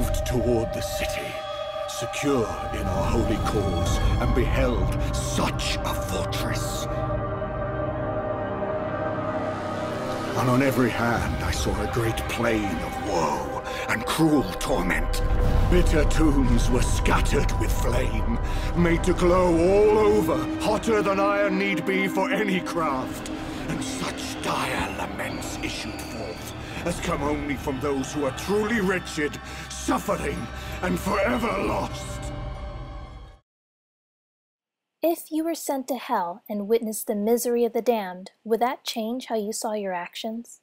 moved toward the city, secure in our holy cause, and beheld such a fortress. And on every hand I saw a great plain of woe and cruel torment. Bitter tombs were scattered with flame, made to glow all over, hotter than iron need be for any craft. And such dire laments issued forth, as come only from those who are truly wretched, suffering, and forever lost. If you were sent to hell and witnessed the misery of the damned, would that change how you saw your actions?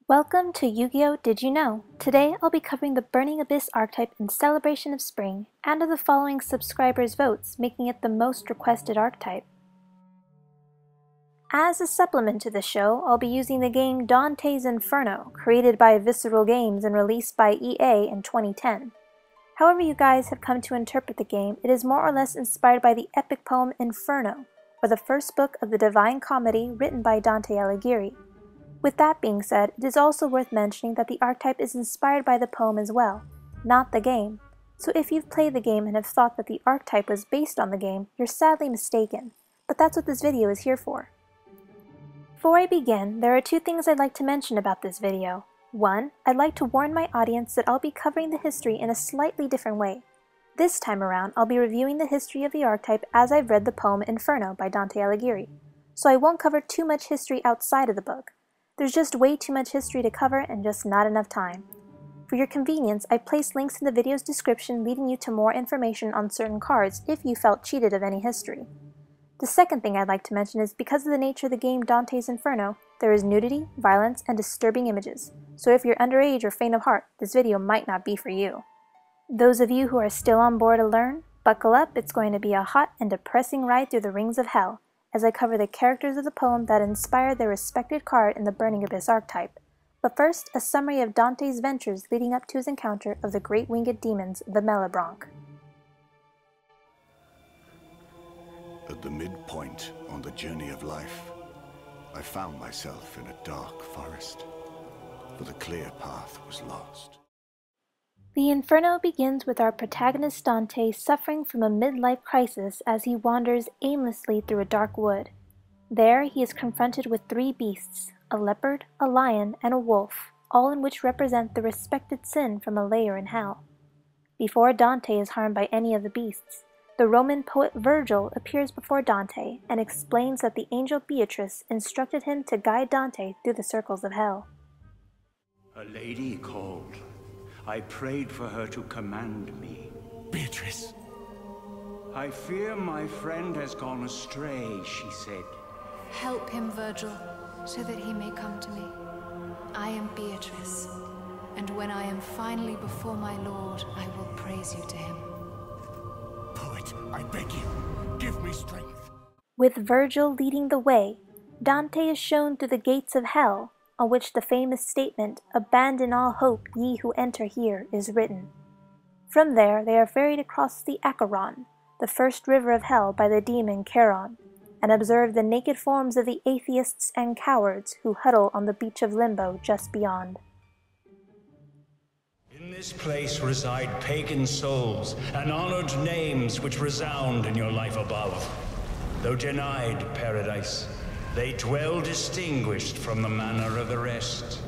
Welcome to Yu-Gi-Oh! Did You Know? Today I'll be covering the Burning Abyss archetype in celebration of spring, and of the following subscribers' votes, making it the most requested archetype. As a supplement to the show, I'll be using the game Dante's Inferno, created by Visceral Games and released by EA in 2010. However you guys have come to interpret the game, it is more or less inspired by the epic poem Inferno, or the first book of the Divine Comedy written by Dante Aligiheri. With that being said, it is also worth mentioning that the archetype is inspired by the poem as well, not the game. So if you've played the game and have thought that the archetype was based on the game, you're sadly mistaken. But that's what this video is here for. Before I begin, there are two things I'd like to mention about this video. One, I'd like to warn my audience that I'll be covering the history in a slightly different way. This time around, I'll be reviewing the history of the archetype as I've read the poem Inferno by Dante Alighieri, so I won't cover too much history outside of the book. There's just way too much history to cover and just not enough time. For your convenience, I've placed links in the video's description leading you to more information on certain cards if you felt cheated of any history. The second thing I'd like to mention is because of the nature of the game Dante's Inferno, there is nudity, violence, and disturbing images, so if you're underage or faint of heart, this video might not be for you. Those of you who are still on board to learn, buckle up, it's going to be a hot and depressing ride through the rings of hell, as I cover the characters of the poem that inspired their respected card in the Burning Abyss archetype. But first, a summary of Dante's ventures leading up to his encounter of the great winged demons, the Mellabronch. At the midpoint on the journey of life, I found myself in a dark forest, for the clear path was lost. The Inferno begins with our protagonist Dante suffering from a midlife crisis as he wanders aimlessly through a dark wood. There he is confronted with three beasts, a leopard, a lion, and a wolf, all in which represent the respected sin from a layer in hell. Before Dante is harmed by any of the beasts, the Roman poet Virgil appears before Dante and explains that the angel Beatrice instructed him to guide Dante through the circles of hell. A lady called. I prayed for her to command me. Beatrice! I fear my friend has gone astray, she said. Help him, Virgil, so that he may come to me. I am Beatrice, and when I am finally before my Lord, I will praise you to him. Poet, I beg you, give me strength. With Virgil leading the way, Dante is shown through the gates of hell, on which the famous statement, "Abandon all hope, ye who enter here," is written. From there, they are ferried across the Acheron, the first river of hell by the demon Charon, and observe the naked forms of the atheists and cowards who huddle on the beach of Limbo just beyond. In this place reside pagan souls and honored names which resound in your life above. Though denied paradise, they dwell distinguished from the manner of the rest.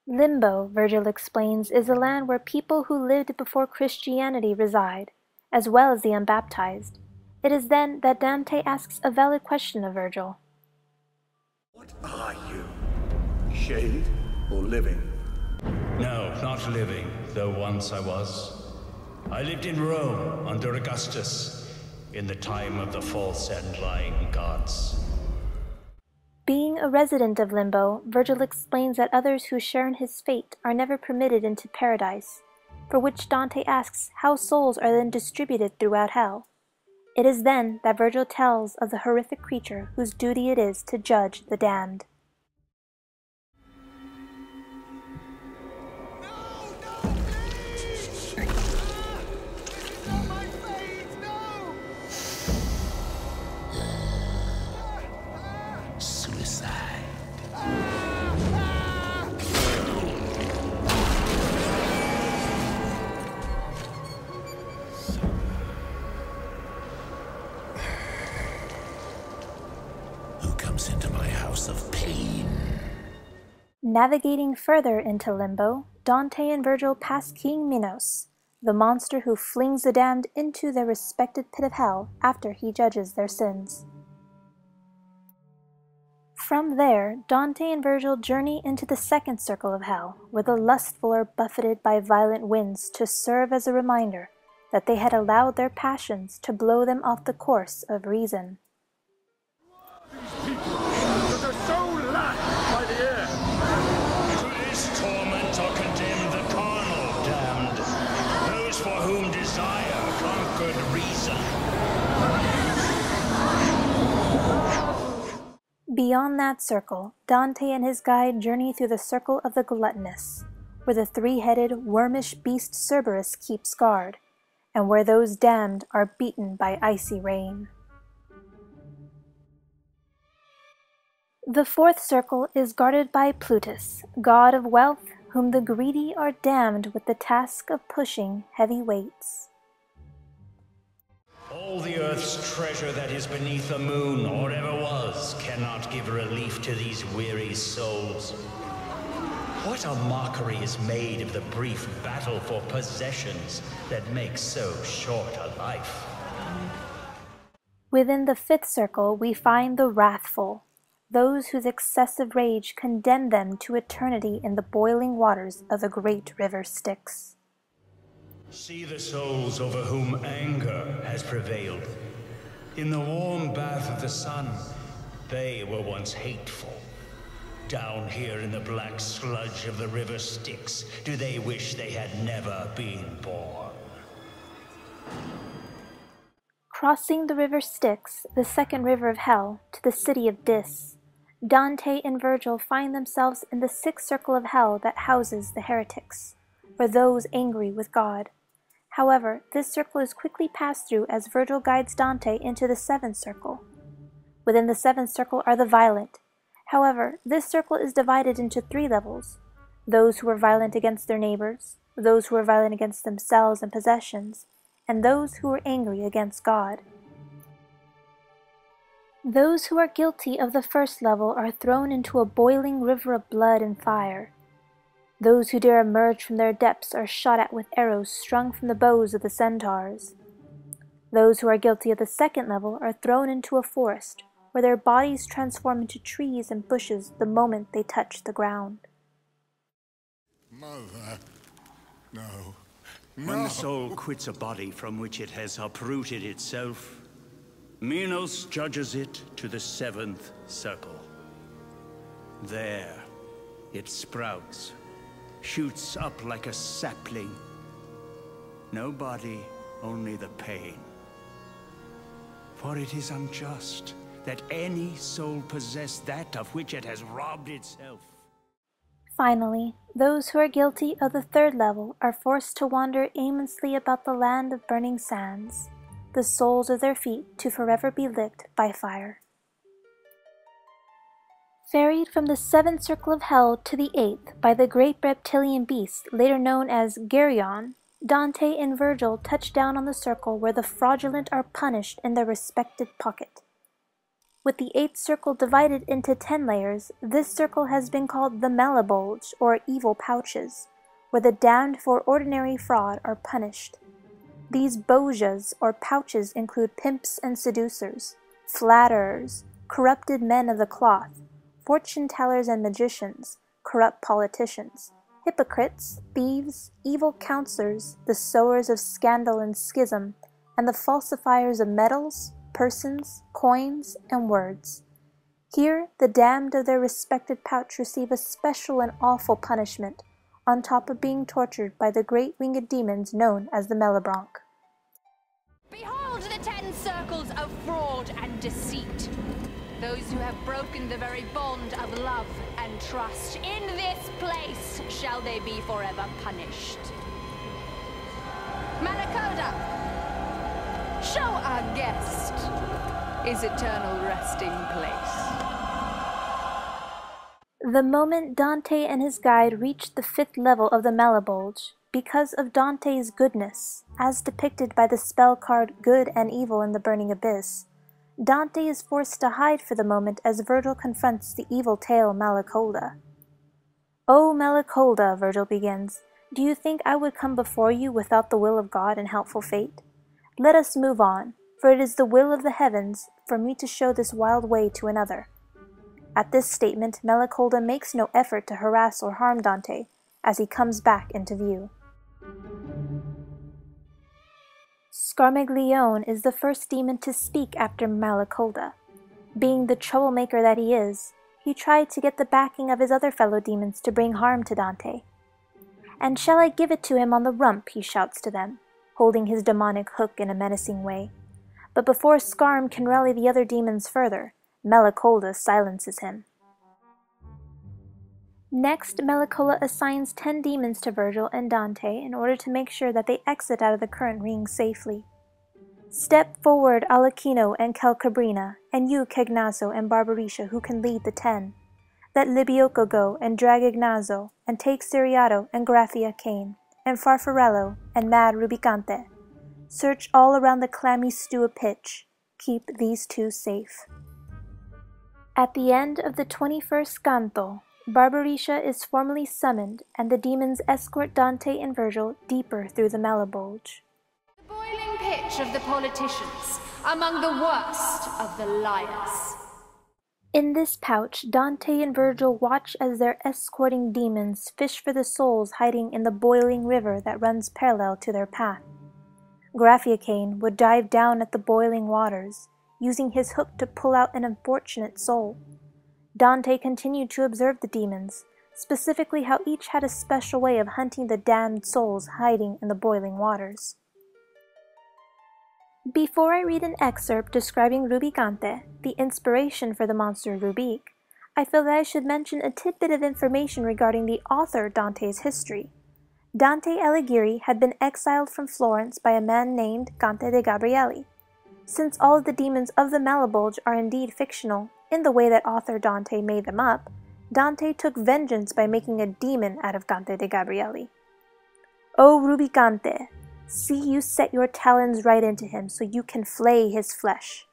Limbo, Virgil explains, is a land where people who lived before Christianity reside, as well as the unbaptized. It is then that Dante asks a valid question of Virgil. What are you? Shade or living? No, not living, though once I was. I lived in Rome under Augustus, in the time of the false and lying gods. Being a resident of Limbo, Virgil explains that others who share in his fate are never permitted into paradise, for which Dante asks how souls are then distributed throughout hell. It is then that Virgil tells of the horrific creature whose duty it is to judge the damned. source of pain. Navigating further into Limbo, Dante and Virgil pass King Minos, the monster who flings the damned into their respected pit of hell after he judges their sins. From there, Dante and Virgil journey into the second circle of hell, where the lustful are buffeted by violent winds to serve as a reminder that they had allowed their passions to blow them off the course of reason. That are so lacked by the air. To this torment are condemned the carnal damned, those for whom desire conquered reason. Beyond that circle, Dante and his guide journey through the circle of the gluttonous, where the three-headed, wormish beast Cerberus keeps guard, and where those damned are beaten by icy rain. The fourth circle is guarded by Plutus, god of wealth, whom the greedy are damned with the task of pushing heavy weights. All the earth's treasure that is beneath the moon, or ever was, cannot give relief to these weary souls. What a mockery is made of the brief battle for possessions that makes so short a life. Within the fifth circle we find the wrathful, those whose excessive rage condemn them to eternity in the boiling waters of the great river Styx. See the souls over whom anger has prevailed. In the warm bath of the sun, they were once hateful. Down here in the black sludge of the river Styx, do they wish they had never been born? Crossing the river Styx, the second river of hell, to the city of Dis, Dante and Virgil find themselves in the sixth circle of hell that houses the heretics, or those angry with God. However, this circle is quickly passed through as Virgil guides Dante into the seventh circle. Within the seventh circle are the violent. However, this circle is divided into three levels: those who are violent against their neighbors, those who are violent against themselves and possessions, and those who are angry against God. Those who are guilty of the first level are thrown into a boiling river of blood and fire. Those who dare emerge from their depths are shot at with arrows strung from the bows of the centaurs. Those who are guilty of the second level are thrown into a forest, where their bodies transform into trees and bushes the moment they touch the ground. Mother, no. When the soul quits a body from which it has uprooted itself, Minos judges it to the seventh circle. There, it sprouts, shoots up like a sapling. No body, only the pain. For it is unjust that any soul possess that of which it has robbed itself. Finally, those who are guilty of the third level are forced to wander aimlessly about the land of burning sands, the soles of their feet to forever be licked by fire. Ferried from the seventh circle of hell to the eighth by the great reptilian beast later known as Geryon, Dante and Virgil touch down on the circle where the fraudulent are punished in their respective pocket. With the eighth circle divided into 10 layers, this circle has been called the Malabulge, or evil pouches, where the damned for ordinary fraud are punished. These bojas, or pouches, include pimps and seducers, flatterers, corrupted men of the cloth, fortune-tellers and magicians, corrupt politicians, hypocrites, thieves, evil counselors, the sowers of scandal and schism, and the falsifiers of metals, persons, coins, and words. Here, the damned of their respected pouch receive a special and awful punishment, on top of being tortured by the great winged demons known as the Melibranch. Behold the 10 circles of fraud and deceit. Those who have broken the very bond of love and trust, in this place shall they be forever punished. Manacoda, show our guest his eternal resting place. The moment Dante and his guide reach the fifth level of the Malabulge, because of Dante's goodness, as depicted by the spell card Good and Evil in the Burning Abyss, Dante is forced to hide for the moment as Virgil confronts the evil tail Malacolda. "O Malacolda," Virgil begins, "do you think I would come before you without the will of God and helpful fate? Let us move on, for it is the will of the heavens for me to show this wild way to another." At this statement, Malacolda makes no effort to harass or harm Dante, as he comes back into view. Scarmiglione is the first demon to speak after Malacolda. Being the troublemaker that he is, he tried to get the backing of his other fellow demons to bring harm to Dante. "And shall I give it to him on the rump?" he shouts to them, holding his demonic hook in a menacing way. But before Scarm can rally the other demons further, Malacolda silences him. Next, Malacolda assigns 10 demons to Virgil and Dante in order to make sure that they exit out of the current ring safely. "Step forward, Alechino and Calcabrina, and you, Cagnazzo and Barbarisha, who can lead the 10. Let Libioco go and drag Ignazzo, and take Siriato and Graphia Cane, and Farfarello and Mad Rubicante. Search all around the clammy stew of pitch. Keep these 2 safe." At the end of the 21st canto, Barbarisha is formally summoned, and the demons escort Dante and Virgil deeper through the Malabulge. The boiling pitch of the politicians, among the worst of the liars. In this pouch, Dante and Virgil watch as their escorting demons fish for the souls hiding in the boiling river that runs parallel to their path. Graphiacane would dive down at the boiling waters, using his hook to pull out an unfortunate soul. Dante continued to observe the demons, specifically how each had a special way of hunting the damned souls hiding in the boiling waters. Before I read an excerpt describing Rubicante, the inspiration for the monster Rubique, I feel that I should mention a tidbit of information regarding the author Dante's history. Dante Alighieri had been exiled from Florence by a man named Dante de Gabrieli. Since all of the demons of the Malabulge are indeed fictional, in the way that author Dante made them up, Dante took vengeance by making a demon out of Dante de Gabrieli. "O Rubicante, see you set your talons right into him so you can flay his flesh."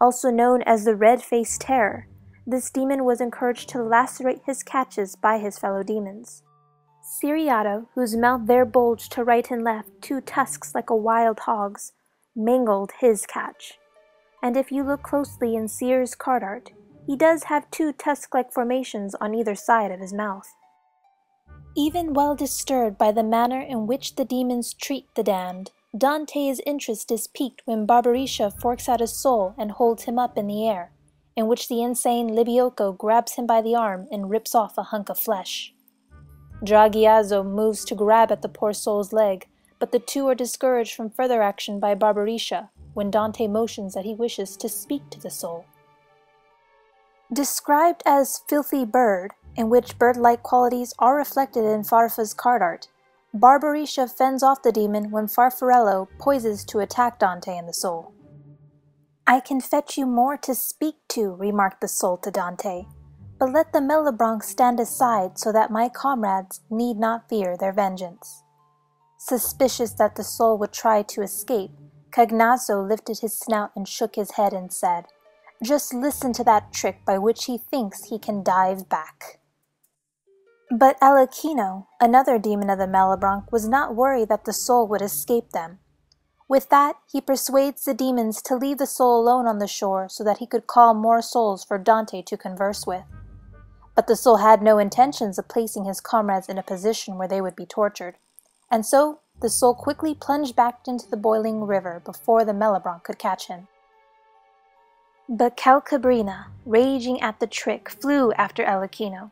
Also known as the Red-Faced Terror, this demon was encouraged to lacerate his catches by his fellow demons. Siriato, whose mouth there bulged to right and left 2 tusks like a wild hog's, mangled his catch. And if you look closely in Sear's card art, he does have 2 tusk-like formations on either side of his mouth. Even while disturbed by the manner in which the demons treat the damned, Dante's interest is piqued when Barbarisha forks out his soul and holds him up in the air, in which the insane Libioco grabs him by the arm and rips off a hunk of flesh. Dragiazzo moves to grab at the poor soul's leg, but the 2 are discouraged from further action by Barbarisha when Dante motions that he wishes to speak to the soul. Described as filthy bird, in which bird-like qualities are reflected in Farfa's card art, Barbarisha fends off the demon when Farfarello poises to attack Dante and the soul. "I can fetch you more to speak to," remarked the soul to Dante, "but let the Mellabronx stand aside so that my comrades need not fear their vengeance." Suspicious that the soul would try to escape, Cagnazzo lifted his snout and shook his head and said, "Just listen to that trick by which he thinks he can dive back." But Alechino, another demon of the Malabronx, was not worried that the soul would escape them. With that, he persuades the demons to leave the soul alone on the shore so that he could call more souls for Dante to converse with. But the soul had no intentions of placing his comrades in a position where they would be tortured, and so the soul quickly plunged back into the boiling river before the Malabronx could catch him. But Calcabrina, raging at the trick, flew after Alechino.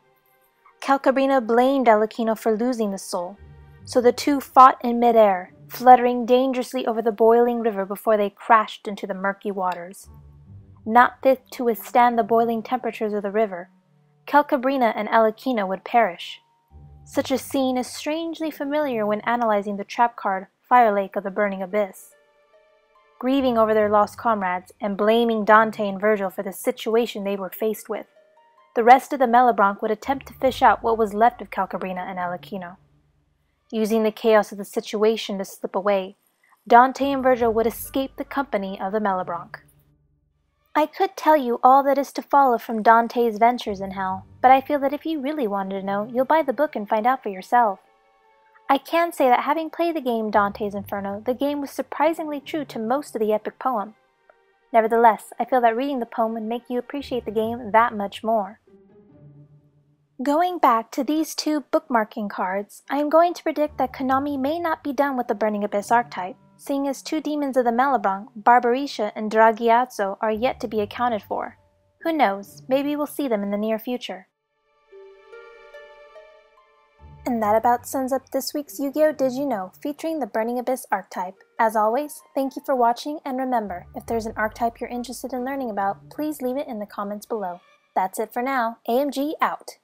Calcabrina blamed Alechino for losing the soul, so the 2 fought in midair, fluttering dangerously over the boiling river before they crashed into the murky waters. Not fit to withstand the boiling temperatures of the river, Calcabrina and Alechino would perish. Such a scene is strangely familiar when analyzing the trap card Fire Lake of the Burning Abyss. Grieving over their lost comrades and blaming Dante and Virgil for the situation they were faced with, the rest of the Malabronx would attempt to fish out what was left of Calcabrina and Alechino. Using the chaos of the situation to slip away, Dante and Virgil would escape the company of the Malabronx. I could tell you all that is to follow from Dante's ventures in Hell, but I feel that if you really wanted to know, you'll buy the book and find out for yourself. I can say that having played the game Dante's Inferno, the game was surprisingly true to most of the epic poem. Nevertheless, I feel that reading the poem would make you appreciate the game that much more. Going back to these two bookmarking cards, I am going to predict that Konami may not be done with the Burning Abyss archetype, seeing as two demons of the Malebranche, Barbarisha and Dragiazzo, are yet to be accounted for. Who knows, maybe we'll see them in the near future. And that about sums up this week's Yu-Gi-Oh! Did You Know featuring the Burning Abyss archetype. As always, thank you for watching, and remember, if there's an archetype you're interested in learning about, please leave it in the comments below. That's it for now. AMG out!